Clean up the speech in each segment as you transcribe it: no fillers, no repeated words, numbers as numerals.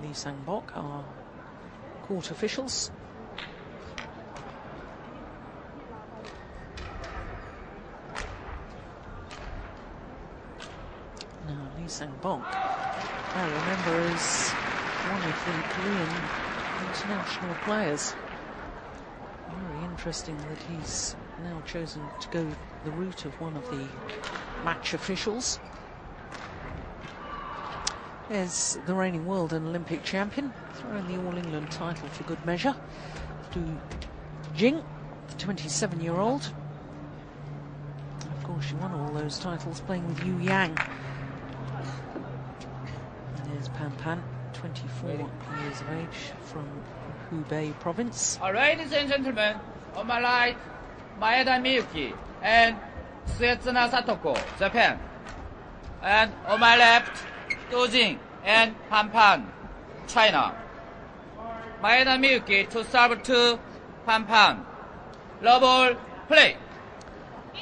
Lee Sang-bok are court officials. Now, Lee Sang-bok, I remember, is one of the Korean international players. Very interesting that he's now chosen to go the route of one of the match officials. There's the reigning world and Olympic champion, throwing the All England title for good measure. Jing, the 27-year-old. Of course, she won all those titles playing with Yu Yang. And there's Pan Pan, 24 years of age, from Hubei province. Ladies and gentlemen, on my right, Maeda Miyuki and Suetsuna Satoko, Japan. And on my left, Dojin and Pan Pan, China. Maeda Miyuki to serve to Pan Pan. Love ball, play.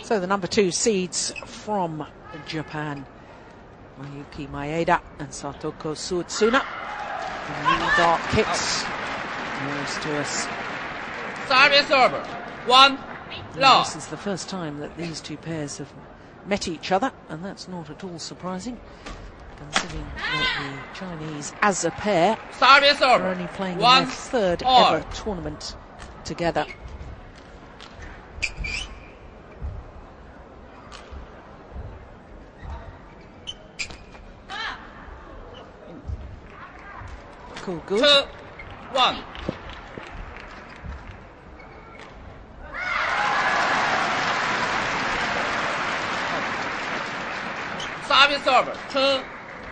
So the number 2 seeds from Japan, Mayuki Maeda and Satoko Suetsuna. The dark kicks. Nearest to us. Service over. 1 love. This is the first time that these two pairs have met each other, and that's not at all surprising, considering that the Chinese, as a pair, Service over. are only playing in their third ever tournament together. Cool, good. 2, 1. Service over. 2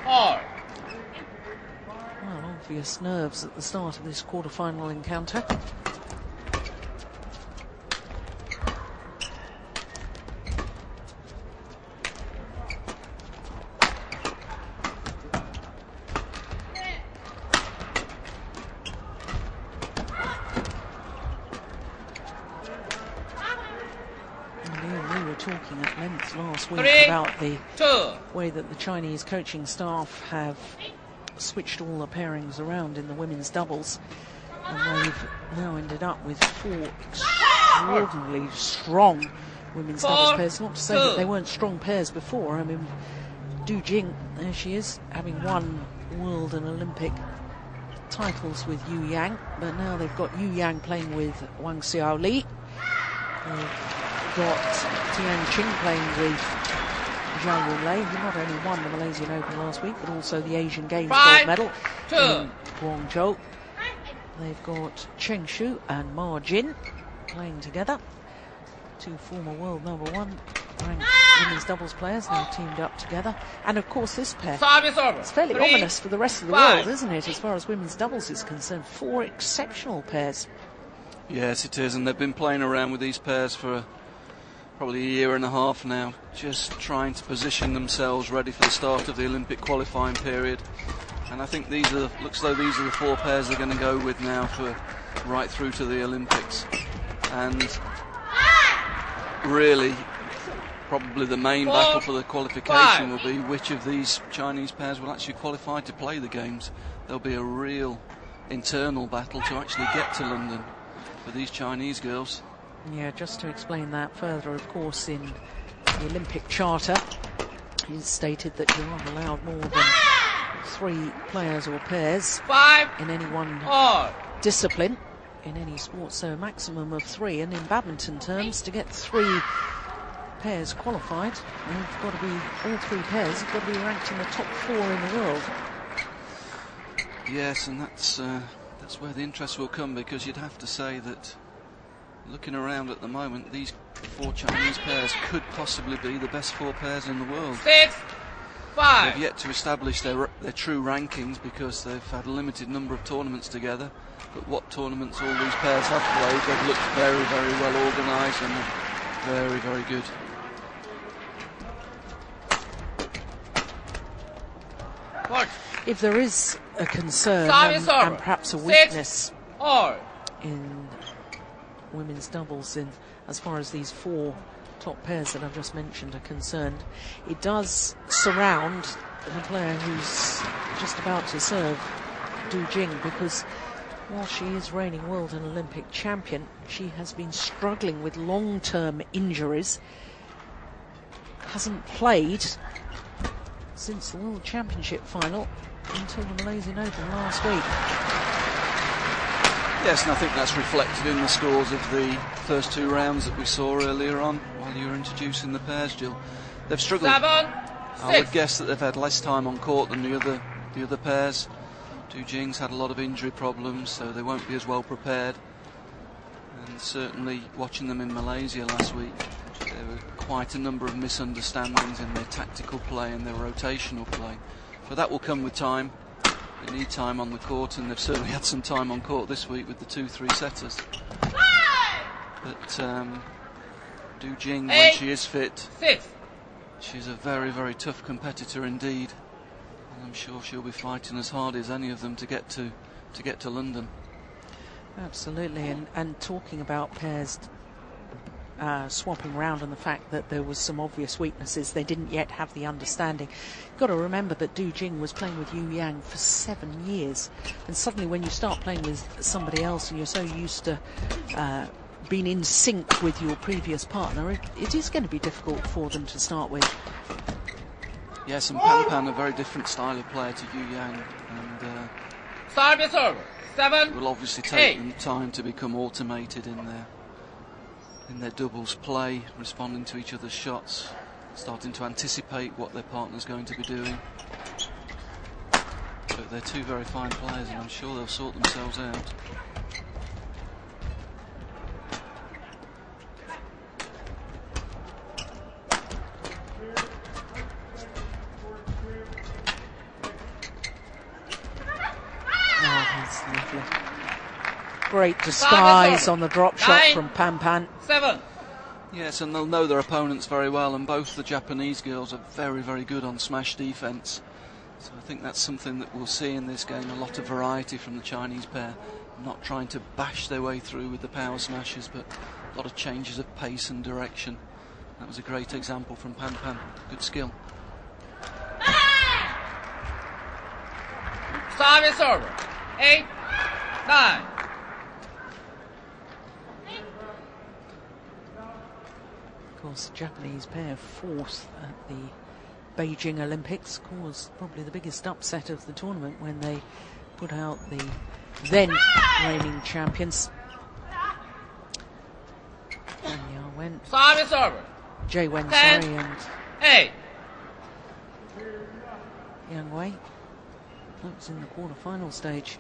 all. Well, obvious nerves at the start of this quarter-final encounter. We were talking at length last week about the way that the Chinese coaching staff have switched all the pairings around in the women's doubles, and they've now ended up with 4 extraordinarily strong women's doubles pairs. Not to say that they weren't strong pairs before. I mean, Du Jing, there she is, having won world and Olympic titles with Yu Yang, but now they've got Yu Yang playing with Wang Xiaoli. They've got Tian Qing playing with Zhao Yunlei, who not only won the Malaysian Open last week, but also the Asian Games gold medal in Guangzhou. They've got Cheng Shu and Ma Jin playing together. 2 former world number 1 ranked women's doubles players now teamed up together. And of course this pair, it's fairly ominous for the rest of the world, isn't it, as far as women's doubles is concerned? 4 exceptional pairs. Yes, it is, and they've been playing around with these pairs for probably a year and a half now, just trying to position themselves ready for the start of the Olympic qualifying period. And I think looks though these are the 4 pairs they're going to go with now for right through to the Olympics. And really, probably the main battle for the qualification will be which of these Chinese pairs will actually qualify to play the games. There'll be a real internal battle to actually get to London for these Chinese girls. Yeah, just to explain that further, of course, in the Olympic Charter, it's stated that you're not allowed more than 3 players or pairs in any one discipline in any sport, so a maximum of 3. And in badminton terms, to get 3 pairs qualified, you've got to be, all 3 pairs have got to be ranked in the top 4 in the world. Yes, and that's where the interest will come, because you'd have to say that looking around at the moment, these 4 Chinese pairs could possibly be the best 4 pairs in the world. 6, 5. They've yet to establish their true rankings because they've had a limited number of tournaments together. But what tournaments all these pairs have played, they've looked very, very well organised and very, very good. If there is a concern and perhaps a weakness in women's doubles, in as far as these 4 top pairs that I've just mentioned are concerned, it does surround the player who's just about to serve Du Jing, because while she is reigning world and Olympic champion, she has been struggling with long-term injuries. Hasn't played since the World Championship final until the Malaysian Open last week. Yes, and I think that's reflected in the scores of the first 2 rounds that we saw earlier on while you were introducing the pairs, Jill. They've struggled. 7, 6. I would guess that they've had less time on court than the other pairs. Du Jing's had a lot of injury problems, so they won't be as well prepared. And certainly watching them in Malaysia last week, there were quite a number of misunderstandings in their tactical play and their rotational play. But that will come with time. They need time on the court, and they've certainly had some time on court this week with the 2-3 setters. But Du Jing, when she is fit, 6. she's a very, very tough competitor indeed. And I'm sure she'll be fighting as hard as any of them to get to London. Absolutely, and talking about pairs swapping round and the fact that there was some obvious weaknesses, they didn't yet have the understanding. You've got to remember that Du Jing was playing with Yu Yang for 7 years, and suddenly when you start playing with somebody else and you're so used to being in sync with your previous partner, it is going to be difficult for them to start with. Yes, and Pan Pan, a very different style of player to Yu Yang, and Service over. 7. it will obviously take them time to become automated in their doubles play, responding to each other's shots, starting to anticipate what their partner's going to be doing. But they're 2 very fine players, and I'm sure they'll sort themselves out. Oh, that's lovely. Great disguise on the drop shot from Pan Pan. 7. Yes, and they'll know their opponents very well, and both the Japanese girls are very, very good on smash defence. So I think that's something that we'll see in this game, a lot of variety from the Chinese pair, not trying to bash their way through with the power smashes, but a lot of changes of pace and direction. That was a great example from Pan Pan. Good skill. Service over. 8, 9. Of course, the Japanese pair 4th at the Beijing Olympics, caused probably the biggest upset of the tournament when they put out the then reigning champions. Danielle went. Service over. Jay Wen, 10, sorry, and 8. Yang Wei. That was in the quarter-final stage.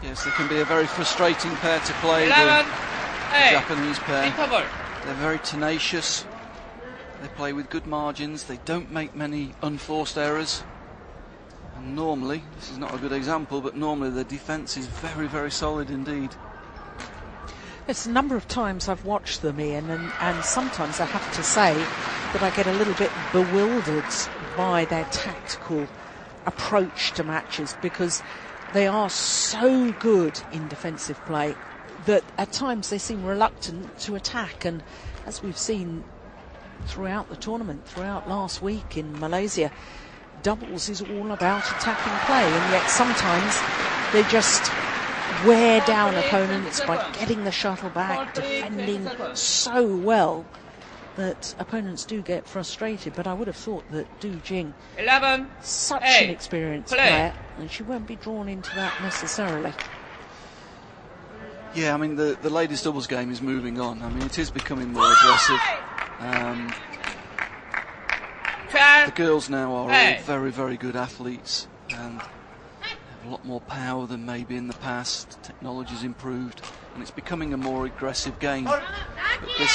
Yes, they can be a very frustrating pair to play, 11, the 8. Japanese pair. Interval. They're very tenacious. They play with good margins. They don't make many unforced errors. And normally, this is not a good example, but normally their defence is very, very solid indeed. It's a number of times I've watched them, Ian, and sometimes I have to say that I get a little bit bewildered by their tactical approach to matches, because they are so good in defensive play that at times they seem reluctant to attack. And as we've seen throughout the tournament, throughout last week in Malaysia, doubles is all about attacking play, and yet sometimes they just wear down opponents by getting the shuttle back, defending so well that opponents do get frustrated. But I would have thought that Du Jing, 11, such 8, an experienced play. player, and she won't be drawn into that necessarily. Yeah, I mean, the ladies' doubles game is moving on. I mean, it is becoming more aggressive. The girls now are all very, very good athletes and have a lot more power than maybe in the past. Technology's improved and it's becoming a more aggressive game. But this